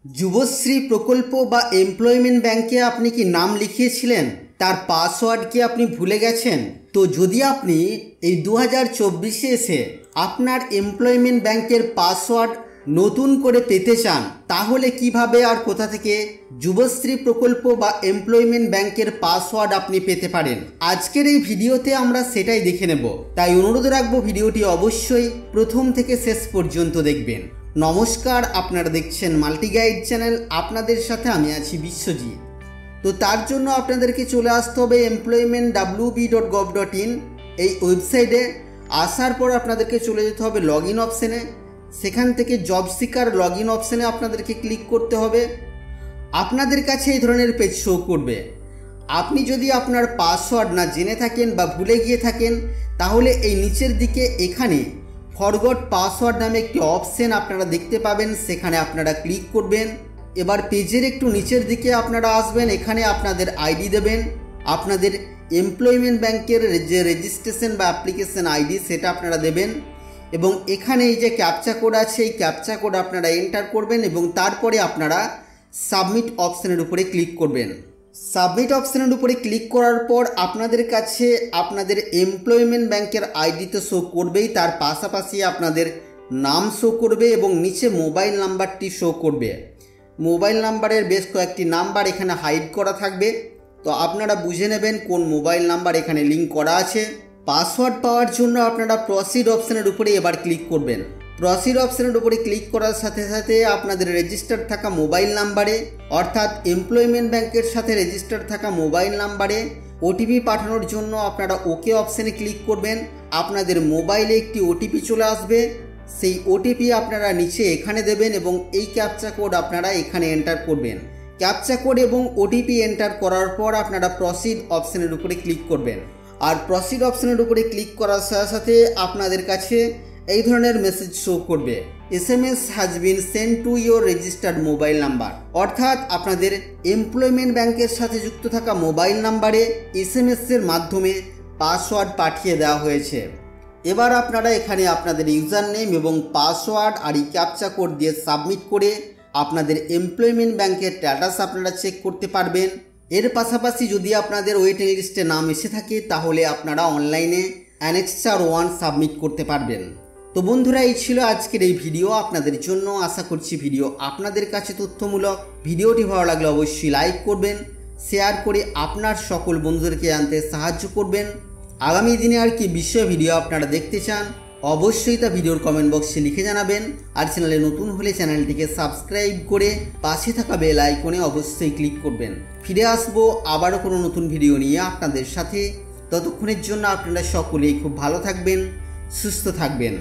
যুবশ্রী প্রকল্প বা এমপ্লয়মেন্ট ব্যাংকে আপনি কি নাম লিখিয়েছিলেন, তার পাসওয়ার্ড কি আপনি ভুলে গেছেন? তো যদি আপনি এই 2024-এ এসে আপনার এমপ্লয়মেন্ট ব্যাংকের পাসওয়ার্ড নতুন করে পেতে চান, তাহলে কিভাবে আর কোথা থেকে যুবশ্রী প্রকল্প বা এমপ্লয়মেন্ট ব্যাংকের পাসওয়ার্ড আপনি পেতে পারেন, আজকের এই ভিডিওতে আমরা সেটাই দেখে নেব। তাই অনুরোধ রাখবো ভিডিওটি অবশ্যই প্রথম থেকে শেষ পর্যন্ত দেখবেন। নমস্কার, আপনারা দেখছেন মাল্টি গাইড চ্যানেল, আপনাদের সাথে আমি আছি বিশ্বজিৎ। তো তার জন্য আপনাদেরকে চলে আসতে হবে employment.wb.gov.in এই ওয়েবসাইটে। আসার পর আপনাদেরকে চলে যেতে হবে লগ ইন অপশানে। সেখান থেকে জব সিকার লগ ইন অপশানে আপনাদেরকে ক্লিক করতে হবে। আপনাদের কাছে এই ধরনের পেজ শো করবে। আপনি যদি আপনার পাসওয়ার্ড না জেনে থাকেন বা ভুলে গিয়ে থাকেন, তাহলে এই নিচের দিকে এখানে ফরগট পাসওয়ার্ড নামে একটি অপশন আপনারা দেখতে পাবেন, সেখানে আপনারা ক্লিক করবেন। এবার পেজের একটু নিচের দিকে আপনারা আসবেন, এখানে আপনাদের আইডি দেবেন, আপনাদের এমপ্লয়মেন্ট ব্যাংকের যে রেজিস্ট্রেশন বা অ্যাপ্লিকেশন আইডি সেটা আপনারা দেবেন, এবং এখানে এই যে ক্যাপচা কোড আছে এই ক্যাপচা কোড আপনারা এন্টার করবেন এবং তারপরে আপনারা সাবমিট অপশানের উপরে ক্লিক করবেন। সাবমিট অপশানের উপরে ক্লিক করার পর আপনাদের কাছে আপনাদের এমপ্লয়মেন্ট ব্যাংকের আইডি তো শো করবেই, তার পাশাপাশি আপনাদের নাম শো করবে এবং নিচে মোবাইল নাম্বারটি শো করবে। মোবাইল নাম্বারের বেশ কয়েকটি নাম্বার এখানে হাইড করা থাকবে, তো আপনারা বুঝে নেবেন কোন মোবাইল নাম্বার এখানে লিঙ্ক করা আছে। পাসওয়ার্ড পাওয়ার জন্য আপনারা প্রসিড অপশানের উপরে এবার ক্লিক করবেন। প্রসিড অপশানের উপরে ক্লিক করার সাথে সাথে আপনাদের রেজিস্টার্ড থাকা মোবাইল নাম্বারে, অর্থাৎ এমপ্লয়মেন্ট ব্যাংকের সাথে রেজিস্টার্ড থাকা মোবাইল নাম্বারে ওটিপি পাঠানোর জন্য আপনারা ওকে অপশানে ক্লিক করবেন। আপনাদের মোবাইলে একটি ওটিপি চলে আসবে, সেই ওটিপি আপনারা নিচে এখানে দেবেন এবং এই ক্যাপচা কোড আপনারা এখানে এন্টার করবেন। ক্যাপচা কোড এবং ওটিপি এন্টার করার পর আপনারা প্রসিড অপশানের উপরে ক্লিক করবেন। আর প্রসিড অপশানের উপরে ক্লিক করার সাথে সাথে আপনাদের কাছে এই ধরনের মেসেজ শো করবে, SMS has been send to your registered mobile number, অর্থাৎ আপনাদের এমপ্লয়মেন্ট ব্যাংকের সাথে যুক্ত থাকা মোবাইল নাম্বারে SMS এর মাধ্যমে পাসওয়ার্ড পাঠিয়ে দেওয়া হয়েছে। এবার আপনারা এখানে আপনাদের ইউজার নেম এবং পাসওয়ার্ড আর এই ক্যাপচা কোড দিয়ে সাবমিট করে আপনাদের এমপ্লয়মেন্ট ব্যাংকের স্ট্যাটাস আপনারা চেক করতে পারবেন। এর পাশাপাশি যদি আপনাদের ওয়েটিং লিস্টে নাম এসে থাকে, তাহলে আপনারা অনলাইনে অ্যানেক্সার 1 সাবমিট করতে পারবেন। তো বন্ধুরা, এই ছিল আজকের এই ভিডিও আপনাদের জন্য। আশা করছি ভিডিও আপনাদের কাছে তথ্যমূলক। ভিডিওটি ভালো লাগলে অবশ্যই লাইক করবেন, শেয়ার করে আপনার সকল বন্ধুদেরকে জানতে সাহায্য করবেন। আগামী দিনে আর কি বিষয় ভিডিও আপনারা দেখতে চান, অবশ্যই তা ভিডিওর কমেন্ট বক্সে লিখে জানাবেন। আর চ্যানেলে নতুন হলে চ্যানেলটিকে সাবস্ক্রাইব করে পাশে থাকা বেল আইকনে অবশ্যই ক্লিক করবেন। ফিরে আসবো আবারও কোনো নতুন ভিডিও নিয়ে আপনাদের সাথে। ততক্ষণের জন্য আপনারা সকলেই খুব ভালো থাকবেন, সুস্থ থাকবেন।